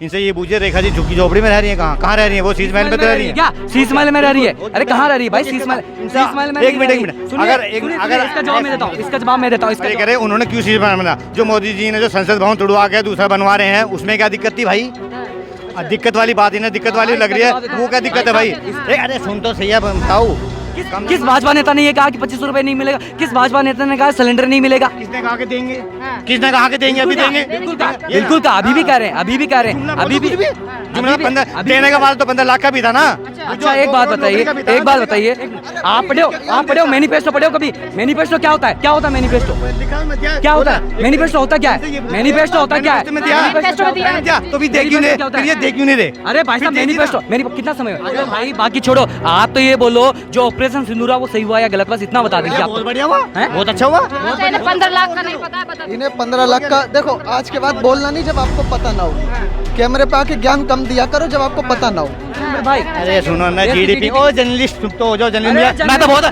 इनसे ये पूछिए रेखा जी झुग्गी झोपड़ी में रह रही है, कहाँ रह रही है? वो शीश महल में तो रह रही है। क्या शीश महल में रह रही है? अरे कहाँ रह रही है भाई शीश महल में? एक मिनट अगर इसका जवाब मैं देता हूँ इसका करे उन्होंने क्यों शीश महल बना? जो मोदी जी ने जो संसद भवन तुड़वा के दूसरा बनवा रहे हैं उसमें क्या दिक्कत थी भाई? दिक्कत वाली बात ही ना, दिक्कत वाली लग रही है, वो क्या दिक्कत है भाई? अरे सुन तो सही है, बताओ किस भाजपा नेता ने ये कहा कि 25 रुपए नहीं मिलेगा? किस भाजपा नेता ने कहा सिलेंडर नहीं मिलेगा? किसने कहा कि देंगे? किसने कहा कि देंगे? अभी देंगे, बिल्कुल कहा, अभी भी कह रहे हैं, अभी भी देने का बाद तो 15 लाख का भी था ना। अच्छा एक बात बताइए, आप पढ़े हो मैनिफेस्टो? पढ़े हो कभी मैनिफेस्टो? क्या होता है मैनिफेस्टो? क्या होता है मैनिफेस्टो? होता क्या है मैनिफेस्टो? होता क्या है? तो भी दे क्यों नहीं रहे? अरे भाई साहब मैनिफेस्टो कितना समय हुआ भाई? बाकी छोड़ो, आप तो ये बोलो जो ऑपरेशन सिंदूर वो सही हुआ या गलत, बस इतना बता दीजिए। बहुत बढ़िया हुआ, बहुत अच्छा हुआ। 15 लाख का नहीं पता इन्हें 15 लाख का। देखो आज के बाद बोलना नहीं जब आपको पता ना हो। कैमरे पे आके ज्ञान कम दिया करो जब आपको पता ना हो भाई। अरे सुनो ना जीडीपी, ओ जर्नलिस्ट तो हो जाओ जर्नलिस्ट। मैं तो बहुत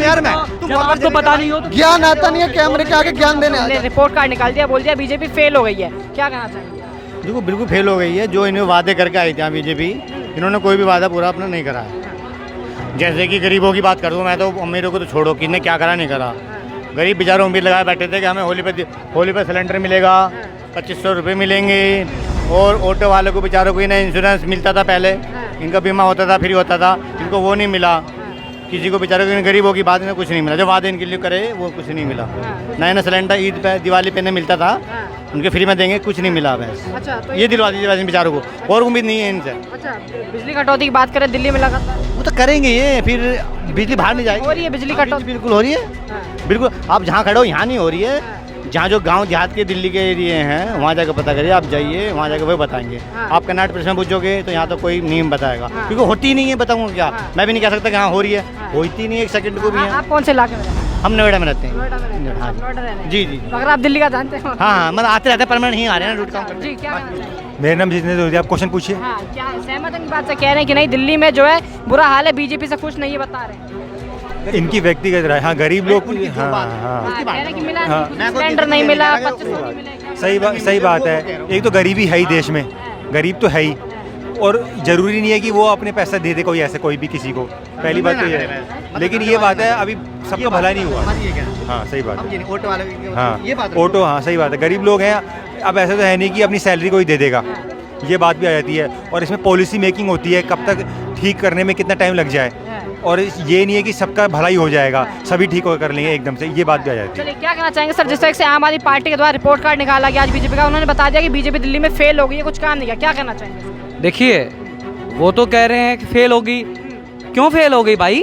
यार जब आपको पता नहीं हो ज्ञान आता नहीं है कैमरे के आगे ज्ञान देने। रिपोर्ट कार्ड निकाल दिया, बोल दिया बीजेपी फेल हो गई है, क्या कहना चाहेंगे? देखो बिल्कुल फेल हो गई है। जो इन्हें वादे करके आई थी बीजेपी, इन्होंने कोई भी वादा पूरा अपना नहीं करा है। जैसे कि गरीबों की बात कर दूँ मैं तो, अमीरों को तो छोड़ो, किसने क्या करा नहीं करा। गरीब बेचारों उम्मीद लगाए बैठे थे कि हमें होली पे सिलेंडर मिलेगा, 2500 रुपये मिलेंगे, और ऑटो वालों को बेचारों को इन्हें इंश्योरेंस मिलता था, पहले इनका बीमा होता था, फ्री होता था, इनको वो नहीं मिला। किसी को बेचारों को, गरीबों की बात में कुछ नहीं मिला। जो वादे इनके लिए करे वो कुछ नहीं मिला। नया सिलेंडर ईद पे दिवाली पे नहीं मिलता था, उनके फ्री में देंगे, कुछ नहीं मिला बस। अच्छा तो ये दिलवा दीजिए वैसे बेचारों को, और उम्मीद नहीं है इनसे। अच्छा बिजली कटौती की बात करें दिल्ली में लगातार, वो तो करेंगे ये, फिर बिजली बाहर नहीं जाएगी। हो रही है बिजली कटौती? बिल्कुल हो रही है, बिल्कुल। आप जहाँ खड़े हो यहाँ नहीं हो रही है। जहाँ जो गांव देहात के दिल्ली के एरिए हैं वहाँ जाकर पता करिए, आप जाइए वहाँ जाकर वही बताएंगे। आप कर्नाटक प्रश्न पूछोगे तो यहाँ तो कोई नियम बताएगा, क्योंकि होती नहीं है। बताऊँगा क्या, मैं भी नहीं कह सकता कि हाँ हो रही है, होती नहीं है एक सेकंड को भी। आप कौन से इलाके में रहते हैं? हम नोएडा में रहते हैं। नोएडा रहते हैं। जी। अगर आप दिल्ली का जानते हो? हाँ मतलब आते रहते हैं, परमानेंट ही आ रहे हैं रूट काम। जी क्या कहना चाहेंगे? मेरा नाम जितने आप क्वेश्चन पूछिए। हाँ क्या सहमत हैं बात से? कह रहे हैं कि नहीं दिल्ली में जो है बुरा हाल है, बीजेपी से खुश नहीं है, बता रहे हैं। इनकी व्यक्तिगत राय। हाँ गरीब लोग, कह रहे हैं कि मिला नहीं, सिलेंडर नहीं मिला, 2500 नहीं मिलेगा। सही बात है। एक तो गरीबी है ही देश में, गरीब तो है ही, और जरूरी नहीं है कि वो अपने पैसा दे दे कोई, ऐसे कोई भी किसी को। पहली बात तो ये है, लेकिन ये बात है अभी सबका भला नहीं हुआ। हाँ सही बात है। ऑटो वाले, हाँ ऑटो, हाँ सही बात है। गरीब लोग हैं, अब ऐसा तो है नहीं कि अपनी सैलरी को ही दे देगा, ये बात भी आ जाती है। और इसमें पॉलिसी मेकिंग होती है, कब तक ठीक करने में कितना टाइम लग जाए, और ये नहीं है कि सबका भलाई हो जाएगा, सभी ठीक कर लेंगे एकदम से, ये बात भी आ जाती है। चलिए क्या कहना चाहेंगे सर, जिस तरह से आम आदमी पार्टी के द्वारा रिपोर्ट कार्ड निकाला गया आज बीजेपी का, उन्होंने बता दिया कि बीजेपी दिल्ली में फेल हो गई है, कुछ काम नहीं किया, क्या कहना चाहेंगे? देखिए वो तो कह रहे हैं कि फेल होगी। क्यों फेल हो गई भाई?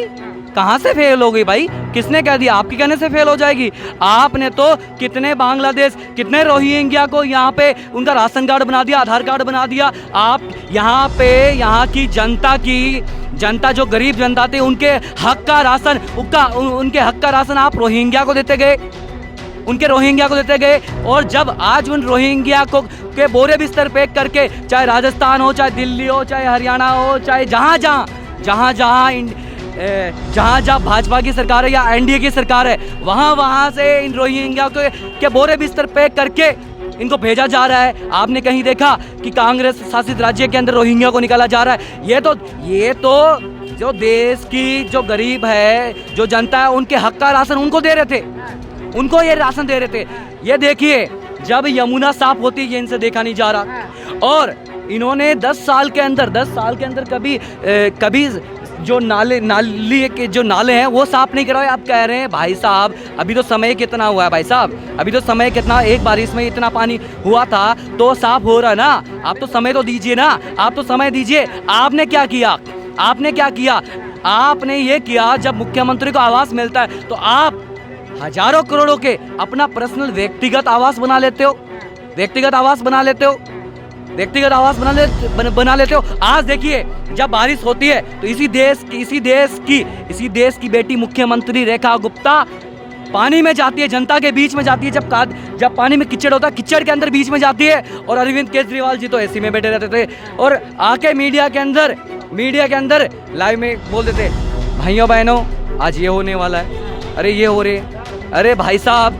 कहाँ से फेल हो गई भाई? किसने कह दिया? आपके कहने से फेल हो जाएगी? आपने तो कितने बांग्लादेश, कितने रोहिंग्या को यहाँ पे उनका राशन कार्ड बना दिया, आधार कार्ड बना दिया। आप यहाँ पे, यहाँ की जनता जो गरीब जनता थी, उनके हक का राशन, उनके हक का राशन आप रोहिंग्या को देते गए, उनके रोहिंग्या को देते गए। और जब आज उन रोहिंग्या को के बोरे बिस्तर पैक करके, चाहे राजस्थान हो, चाहे दिल्ली हो, चाहे हरियाणा हो, चाहे जहाँ भाजपा की सरकार है या एनडीए की सरकार है, वहाँ से इन रोहिंग्या के बोरे बिस्तर पैक करके इनको भेजा जा रहा है। आपने कहीं देखा कि कांग्रेस शासित राज्य के अंदर रोहिंग्या को निकाला जा रहा है? ये तो जो देश की जो गरीब है, जो जनता है, उनके हक का राशन उनको दे रहे थे, उनको ये राशन दे रहे थे। ये देखिए जब यमुना साफ होती है, ये इनसे देखा नहीं जा रहा। और इन्होंने 10 साल के अंदर कभी जो नाली के जो नाले हैं वो साफ नहीं कराए। आप कह रहे हैं भाई साहब अभी तो समय कितना हुआ है भाई साहब, अभी तो समय कितना, एक बारिश में इतना पानी हुआ था तो साफ हो रहा है ना। आप तो समय तो दीजिए ना, आप तो समय दीजिए। आपने क्या किया? आपने ये किया, जब मुख्यमंत्री को आवास मिलता है तो आप हजारों करोड़ों के अपना पर्सनल व्यक्तिगत आवास बना लेते हो। आज देखिए जब बारिश होती है तो इसी देश की बेटी मुख्यमंत्री रेखा गुप्ता पानी में जाती है, जनता के बीच में जाती है। जब पानी में कीचड़ होता है, कीचड़ के अंदर बीच में जाती है। और अरविंद केजरीवाल जी तो एसी में बैठे रहते थे और आके मीडिया के अंदर लाइव में बोल देते, भाइयों बहनों आज ये होने वाला है, अरे ये हो रहे। अरे भाई साहब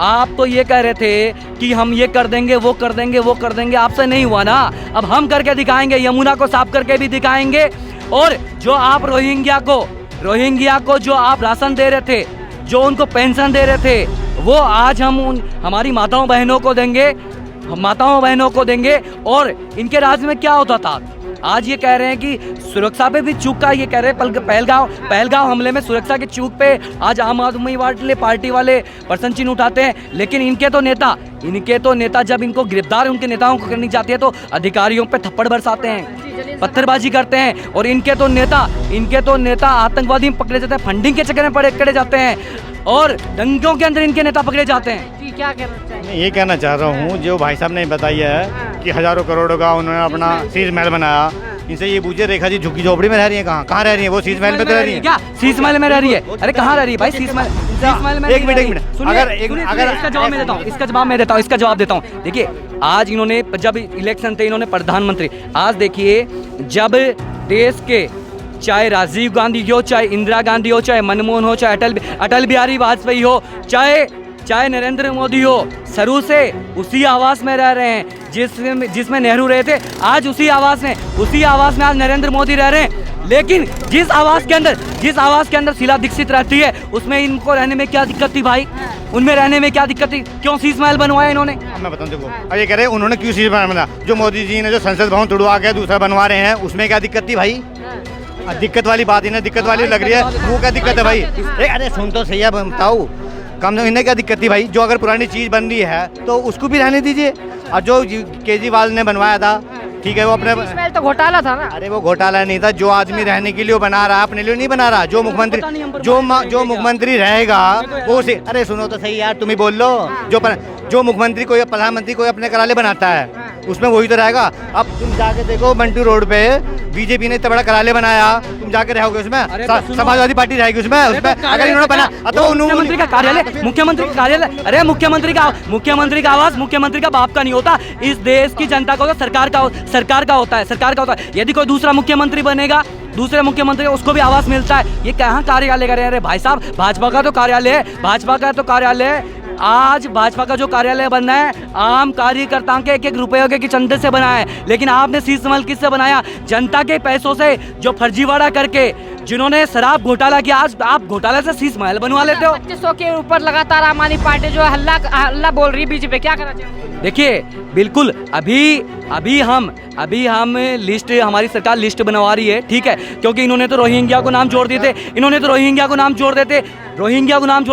आप तो ये कह रहे थे कि हम ये कर देंगे, वो कर देंगे, वो कर देंगे, आपसे नहीं हुआ ना। अब हम करके दिखाएंगे, यमुना को साफ करके भी दिखाएंगे। और जो आप रोहिंग्या को जो आप राशन दे रहे थे, जो उनको पेंशन दे रहे थे, वो आज हम हमारी माताओं बहनों को देंगे। और इनके राज्य में क्या होता था, आज ये कह रहे हैं कि सुरक्षा पे भी चूक का, ये कह रहे हैं पहलगांव हमले में सुरक्षा की चूक पे आज आम आदमी पार्टी वाले प्रश्न चिन्ह उठाते हैं। लेकिन इनके तो नेता जब इनको गिरफ्तार उनके नेताओं को करनी चाहती है तो अधिकारियों पे थप्पड़ बरसाते हैं, पत्थरबाजी करते हैं। और इनके तो नेता आतंकवादी में पकड़े जाते हैं, फंडिंग के चक्कर में पकड़े जाते हैं, और दंगों के अंदर इनके नेता पकड़े जाते हैं। जी, क्या कहना चाहिए? मैं ये कहना चाह रहा हूँ, जो भाई साहब ने बताया है कि हजारों करोड़ों का उन्होंने अपना शीश महल बनाया, इनसे ये पूछे रेखा जी झुग्गी झोपड़ी में रह रही है, कहाँ रह रही है? वो शीश महल पे तो रह रही है क्या? शीश महल में रह रही है? अरे कहाँ रह रही है भाई शीश महल में? एक मिनट अगर इसका जवाब मैं देता हूँ। देखिए, आज इन्होंने जब इलेक्शन थे, इन्होंने प्रधानमंत्री, आज देखिए जब देश के चाहे राजीव गांधी हो, चाहे इंदिरा गांधी हो, चाहे मनमोहन हो, चाहे अटल बिहारी वाजपेयी हो, चाहे नरेंद्र मोदी हो, शुरू से उसी आवास में रह रहे हैं जिसमें नेहरू रहे थे। आज उसी आवास में आज नरेंद्र मोदी रह रहे हैं। लेकिन जिस आवास के अंदर शीला दीक्षित रहती है, उसमें इनको रहने में क्या दिक्कत थी भाई? उनमें रहने में क्या दिक्कत थी? क्यों शीश महल बनवाया इन्होंने? मैं बताऊं, देखो अब ये कह रहे हैं उन्होंने क्यों शीश महल बनाया? जो मोदी जी ने जो संसद भवन तुड़वा के दूसरा बनवा रहे हैं, उसमें क्या दिक्कत थी भाई? दिक्कत वाली बात इन्हें दिक्कत वाली लग रही है, वो क्या दिक्कत है भाई? अरे सुन तो सही है, बताओ कम से इन्हें क्या दिक्कत थी भाई? जो अगर पुरानी चीज़ बन रही है तो उसको भी रहने दीजिए। और जो केजरीवाल ने बनवाया था, ठीक है, वो अपने तो घोटाला था ना। अरे वो घोटाला नहीं था, जो आदमी रहने के लिए वो बना रहा, अपने लिए नहीं बना रहा। जो मुख्यमंत्री रहेगा वो उसे, अरे सुनो तो सही यार, तुम ही बोल लो। जो मुख्यमंत्री कोई प्रधानमंत्री कोई अपने कराले बनाता है, उसमें वही तो रहेगा। अब तुम जाके देखो मंटू रोड पे बीजेपी ने इतना बड़ा कराले बनाया, तुम जाके रहोगे उसमें? समाजवादी पार्टी रहेगी उसमें अगर इन्होंने बना तो मुख्यमंत्री का कार्यालय, अरे मुख्यमंत्री का आवास मुख्यमंत्री का बाप का नहीं होता, इस देश की जनता का होता, सरकार का होता है। यदि कोई दूसरा मुख्यमंत्री बनेगा, दूसरे मुख्यमंत्री उसको भी आवास मिलता है। ये कहाँ कार्यालय कर रहे हैं? अरे भाई साहब, भाजपा का तो कार्यालय है। आज भाजपा का जो कार्यालय बनना है, आम कार्यकर्ताओं के 1-1 रुपये के चंदे से बना है। लेकिन आपने शीश महल किससे बनाया? जनता के पैसों से, जो फर्जीवाड़ा करके, जिन्होंने शराब घोटाला किया। आज आप घोटाले से शीश महल बनवा लेते हो। 2500 के ऊपर लगातार आम आदमी पार्टी जो हल्ला बोल रही है बीजेपी, क्या करना चाहिए? देखिए, बिल्कुल अभी हम लिस्ट, हमारी सरकार लिस्ट बनवा रही है, ठीक है, क्योंकि इन्होंने तो रोहिंग्या को नाम जोड़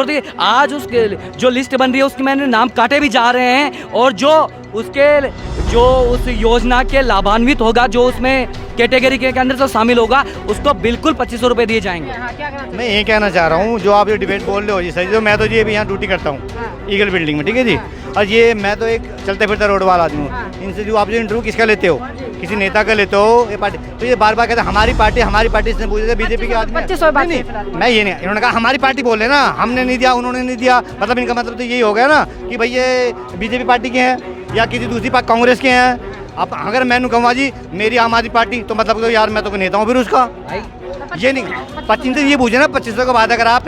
दिए। आज उसके जो लिस्ट बन रही है उसके मैंने नाम काटे भी जा रहे हैं। और जो उस योजना के लाभान्वित होगा, जो उसमें कैटेगरी के अंदर जो शामिल होगा, उसको बिल्कुल 2500 रुपये दिए जाएंगे। मैं ये कहना चाह रहा हूँ, जो आप ये डिबेट बोल रहे हो जी, सही, जो मैं तो जी अभी यहाँ ड्यूटी करता हूँ ईगल बिल्डिंग में, ठीक है जी। और ये मैं तो एक चलते फिरता रोड वाला आदमी हूँ। इनसे जो आप जो इंटरव्यू किसका लेते हो, किसी नेता का लेते हो, ये पार्टी, तो ये बार बार कहते हैं हमारी पार्टी। इसने पूछे थे बीजेपी के आदमी, मैं ये नहीं, इन्होंने कहा हमारी पार्टी बोल रहे ना, हमने नहीं दिया, उन्होंने नहीं दिया, मतलब इनका मतलब तो यही हो गया ना कि भाई ये बीजेपी पार्टी के हैं या किसी दूसरी पार्टी कांग्रेस के हैं। अब अगर मैं कहूँगा जी मेरी आम आदमी पार्टी, तो मतलब तो यार मैं तो नेता हूँ फिर उसका। ये नहीं 25 ये पूछे ना, 2500 का वादा करा,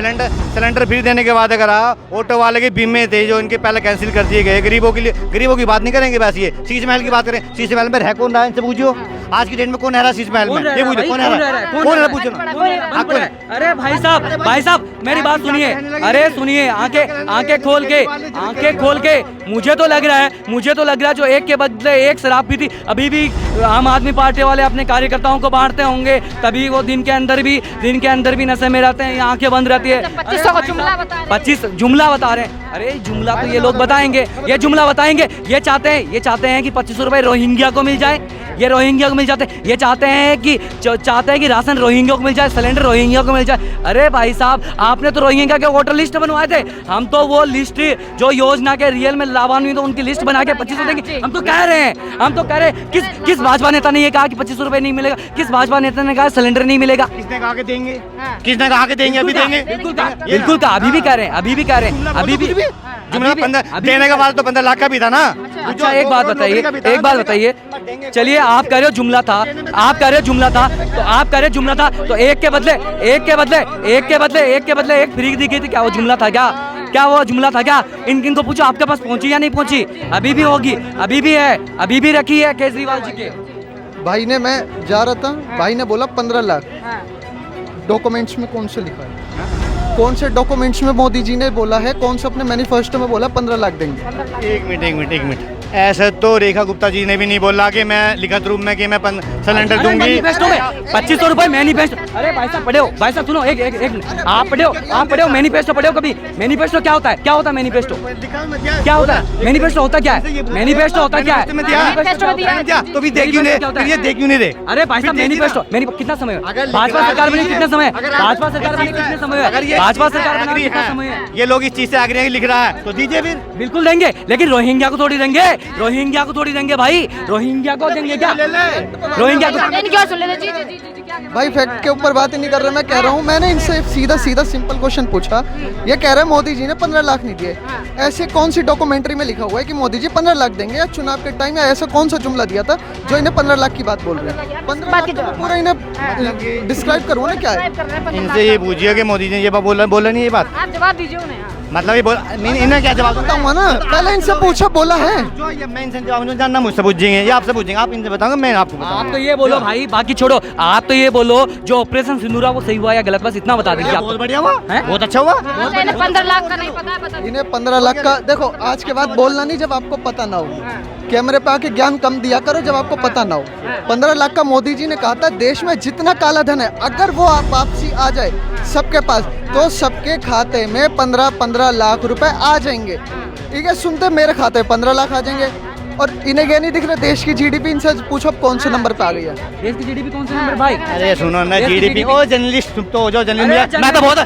सिलेंडर फ्री देने के वादा करा, ऑटो वाले के बीमे थे जो इनके पहले कैंसिल कर दिए गए। गरीबों की बात नहीं करेंगे। बस ये शीश महल की बात करें, शीश महल में रह कौन रहा है? इनसे पूछो आज की डेट में कौन रह रहा है शीश महल में? ये पूछो कौन रह रहा है? पूछो। अरे भाई साहब मेरी बात सुनिए। अरे सुनिए, आंखें खोल के मुझे तो लग रहा है जो एक के बदले एक शराब पीती, अभी भी आम आदमी पार्टी वाले अपने कार्यकर्ताओं को बांटते होंगे, तभी वो दिन के अंदर भी नशे में रहते हैं, आंखें बंद रहती है। 2500 का जुमला बता रहे हैं। 25 जुमला बता रहे हैं। अरे जुमला तो ये लोग बताएंगे, ये जुमला बताएंगे। ये चाहते हैं कि 2500 रुपए रोहिंग्या को मिल जाए, ये चाहते हैं कि राशन रोहिंग्या को मिल जाए, सिलेंडर रोहिंग्या को मिल जाए। अरे भाई साहब, आपने तो रोहिंग्या के वोटर लिस्ट बनवाए थे, हम तो वो लिस्ट जो योजना के रियल में लाभान्वित तो उनकी लिस्ट बना के 2500 देंगे। हम तो कह रहे हैं किस भाजपा नेता ने ये कहा कि 2500 रुपए नहीं मिलेगा? किस भाजपा नेता ने कहा सिलेंडर नहीं मिलेगा? किसने कहा कि देंगे? अभी देंगे? बिल्कुल का अभी भी कह रहे हैं देने का बाद तो 15 लाख का भी था ना। अच्छा एक बात बताइए, चलिए आप कह रहे हो जुमला था, तो आप कह रहे जुमला था, तो एक के बदले एक फ्री दी गई थी, क्या वो जुमला था क्या? क्या वो जुमला था क्या? इनको पूछो आपके पास पहुंची या नहीं पहुंची? अभी भी होगी, अभी भी है, अभी भी रखी है केजरीवाल जी के। भाई ने, मैं जा रहा था, भाई ने बोला 15 लाख। डॉक्यूमेंट्स में कौन से लिखा है? कौन से डॉक्यूमेंट्स में मोदी जी ने बोला है? कौन से अपने मैनिफेस्टो में बोला 15 लाख देंगे? एक मिनट ऐसा तो रेखा गुप्ता जी ने भी नहीं बोला कि मैं लिखित रूप में कि मैं सिलेंडर दूंगी। मैनिफेस्टो में 2500 रुपए मैनिफेस्टो। अरे भाई साहब पढ़ो, भाई साहब सुनो, एक मिनट आप पढ़ो मैनिफेस्टो पढ़ो कभी। मैनिफेस्टो क्या होता है? क्या होता है मैनिफेस्टो? क्या होता है मैनिफेस्टो? होता क्या है मैनिफेस्टो? होता क्या है मैनिफेस्टो? तो भी देख क्यों नहीं रहे? अरे भाई साहब मैनिफेस्टो कितना समय है? भाजपा सरकार बनी कितना समय है? भाजपा सरकार बनी कितने समय है? भाजपा सरकार बनी कितना समय है? ये लोग इस चीज से आगे लिख रहा है तो दीजिए फिर। बिल्कुल देंगे, लेकिन रोहिंग्या को थोड़ी देंगे, रोहिंग्या को थोड़ी देंगे भाई, रोहिंग्या को देंगे क्या? रोहिंग्या को क्या सुन लेते? जी जी जी जी क्या भाई फैक्ट के ऊपर बात ही नहीं कर रहे, मैं कह रहा हूँ, मैंने इनसे सीधा सिंपल क्वेश्चन पूछा। ये कह रहे हैं मोदी जी ने 15 लाख नहीं दिए। ऐसे कौन सी डॉक्यूमेंट्री में लिखा हुआ है कि मोदी जी 15 लाख देंगे या चुनाव के टाइम, या ऐसा कौन सा जुमला दिया था जो इन्हें 15 लाख की बात बोल रहे हैं? 15 लाख तो पूरा इन्हें डिस्क्राइब करूँ ना क्या है? इनसे ये पूछिए कि मोदी जी ने ये बोला नहीं ये बात, आप जवाब दीजिए उन्हें। मतलब ये इन्हें क्या जवाब बताऊंगा ना, पहले इनसे पूछा, बोला है जो ये मैं इनसे जवाब नहीं जानना, मुझसे पूछेंगे या आपसे पूछेंगे? आप इनसे बताओगे, मैं आपको बताऊंगा। आप तो ये बोलो भाई, बाकी छोड़ो, आप तो ये बोलो जो ऑपरेशन सिंदूरा वो सही हुआ या गलत, बस इतना बता देंगे। बहुत बढ़िया हुआ, हैं? बहुत अच्छा हुआ। 15 लाख का नहीं पता, बता इन्हें 15 लाख का। देखो आज के बाद बोलना नहीं जब आपको पता ना हो। कैमरे पे आके ज्ञान कम दिया करो जब आपको पता ना हो। 15 लाख का मोदी जी ने कहा था, देश में जितना काला धन है अगर वो वापसी आ जाए सबके पास, तो सबके खाते में 15 लाख रुपए आ जाएंगे। ठीक है, सुनते मेरे खाते 15 लाख आ जाएंगे। और इन्हें क्या नहीं दिख रहा देश की जीडीपी? इनसे पूछो अब कौन से नंबर पे आ गई है देश की जीडीपी कौन सा नंबर भाई? अरे सुनो ना, जीडीपी ओ जर्नलिस्ट तो हो जाओ जर्नलिस्ट। मैं तो बहुत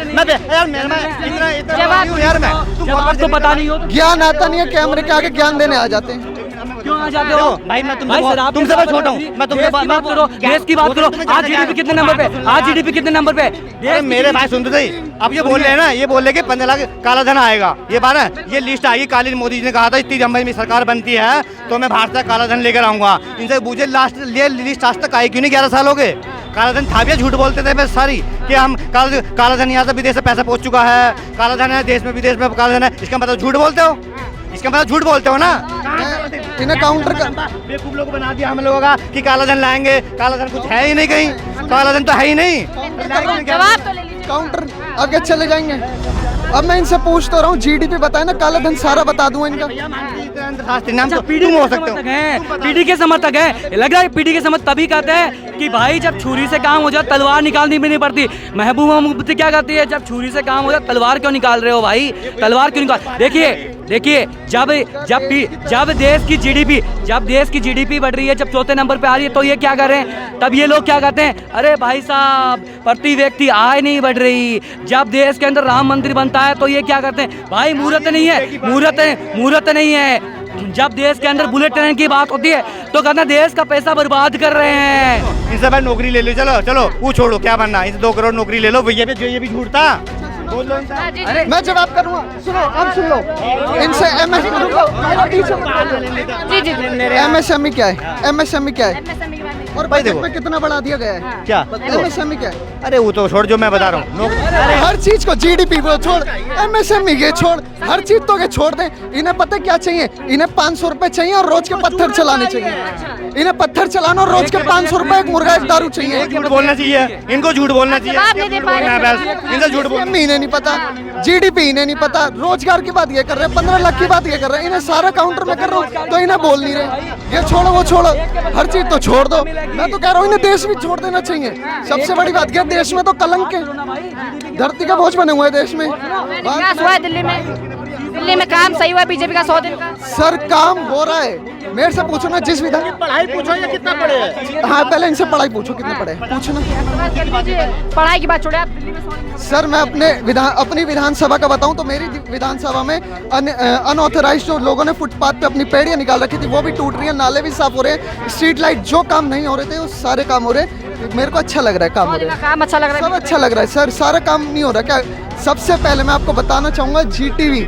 यार जब आपको पता नहीं हो तो ज्ञान आता नहीं है, कैमरे के आगे ज्ञान देने आ जाते हैं। क्यों आ जाते हो भाई? मैं तुमसे बहुत छोटा हूँ, मैं तुमसे बात करो, देश की बात करो। आज जीडीपी कितने नंबर पे? आज जीडीपी कितने नंबर पे? अरे मेरे भाई सुनते सही, अब ये बोल रहे हैं ना, ये बोल रहे कि 15 लाख काला धन आएगा। ये बात है, ये लिस्ट आएगी काली। मोदी जी ने कहा था 30 जनवरी में सरकार बनती है तो मैं भारत से काला धन लेकर आऊंगा। इनसे पूछे लास्ट ये लिस्ट आज तक आई क्यों नहीं? 11 साल हो गए। काला धन था भी, झूठ बोलते थे बस सारी कि हम काला धन यहाँ से विदेश से पैसा पहुंच चुका है, काला धन है देश में, विदेश में काला धन है। इसका मतलब झूठ बोलते हो, इसका मतलब झूठ बोलते हो ना। इन्हें काउंटर का बेवकूफ लोग बना दिया हम लोगों का कि काला धन लाएंगे। काला धन कुछ है ही नहीं, कहीं काला धन तो है ही नहीं। जवाब तो ले लीजिए। काउंटर आगे चले जाएंगे। अब मैं इनसे पूछ तो रहा हूँ, जीडीपी बताए ना, काला धन सारा बता दूं इनका। तुम हो सकते हो, पीडी के समर्थक है। लग रहा है पीडी के समर्थक तभी कहते हैं कि भाई जब छुरी से काम हो जाए तलवार निकालनी भी नहीं पड़ती। महबूबा मुफ्ती क्या कहती है, जब छुरी से काम हो जाए तलवार क्यों निकाल रहे हो भाई? तलवार क्यों निकाल? देखिए जब देश की जीडीपी बढ़ रही है, जब चौथे नंबर पे आ रही है, तो ये क्या कर रहे हैं? तब ये लोग क्या कहते हैं, अरे भाई साहब प्रति व्यक्ति आय नहीं बढ़ रही। जब देश के अंदर राम मंदिर बनता है तो ये क्या करते हैं, भाई मुहूर्त नहीं है, मुहूर्त नहीं है। जब देश के अंदर बुलेट ट्रेन की बात होती है तो कहते हैं देश का पैसा बर्बाद कर रहे हैं। इनसे भाई नौकरी ले लो, चलो वो छोड़ो, क्या बनना, इनसे 2 करोड़ नौकरी ले लो। भैया ये भी झूठ था, बोल लो इनसे। अरे मैं जवाब करूँगा, सुनो अब सुन लो इनसे। एमएसएमई क्या है? एमएसएमई क्या है? और भाई बजट देखो, में कितना बढ़ा दिया गया है? क्या एमएसएमई क्या है? अरे वो तो छोड़, जो मैं बता रहा हूँ। अरे हर चीज को, जीडीपी वो छोड़, एमएसएमई ये छोड़, हर चीज तो के छोड़ दें। इन्हें पता क्या चाहिए? इन्हें 500 रुपए चाहिए और रोज के पत्थर चलाने चाहिए। इन्हें पत्थर चलाना और रोज के 500 रुपए, एक मुर्गा, एक दारू चाहिए। झूठ बोलना चाहिए इनको, झूठ बोलना चाहिए। जवाब नहीं दे पा रहे। इनसे झूठ बोलना। इन्हें नहीं पता, जीडीपी इन्हें नहीं पता, रोजगार की बात ये कर रहे हैं, 15 लाख की बात ये कर रहे हैं। इन्हें सारा काउंटर में कर रहा हूँ तो इन्हें बोल नहीं रहे। ये छोड़ो वो छोड़ो, हर चीज तो छोड़ दो। मैं तो कह रहा हूँ इन्हें देश भी छोड़ देना चाहिए। सबसे बड़ी बात क्या, देश में तो कलंक है, धरती का बोझ बने हुए देश में। विकास हुआ है दिल्ली में काम सही हुआ है बीजेपी का 100 दिन का? सर काम हो रहा है, मेरे से पूछो ना, जिस विधान पढ़ाई पूछो या कितना पढ़े हैं। हाँ पहले इनसे पढ़ाई पूछो, कितने पढ़े पूछो ना। पढ़ाई की बात छोड़े, आप दिल्ली में 100 दिन सर मैं अपनी विधानसभा का बताऊं तो मेरी विधानसभा में अनऑथराइज्ड जो लोगों ने फुटपाथ पे अपनी पेड़ियां निकाल रखी थी वो भी टूट रही है, नाले भी साफ हो रहे हैं, स्ट्रीट लाइट जो काम नहीं हो रहे थे वो सारे काम हो रहे हैं। मेरे को अच्छा लग रहा है, काम हो रहा है, काम अच्छा लग रहा सब अच्छा लग रहा है सर। सारा काम नहीं हो रहा क्या? सबसे पहले मैं आपको बताना चाहूँगा, जीटीवी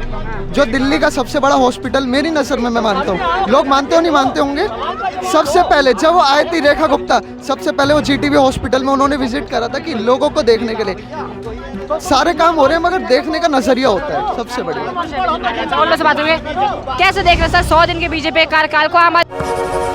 जो दिल्ली का सबसे बड़ा हॉस्पिटल मेरी नज़र में, मैं मानता हूँ, लोग मानते हो नहीं मानते होंगे, सबसे पहले जब वो आई थी रेखा गुप्ता, सबसे पहले वो जीटीवी हॉस्पिटल में उन्होंने विजिट करा था कि लोगों को देखने के लिए। सारे काम हो रहे हैं मगर देखने का नजरिया होता है सबसे बड़ी बात। और लोग से बात करेंगे, कैसे देख रहे हैं सर 100 दिन के बीजेपी कार्यकाल को? आम आदमी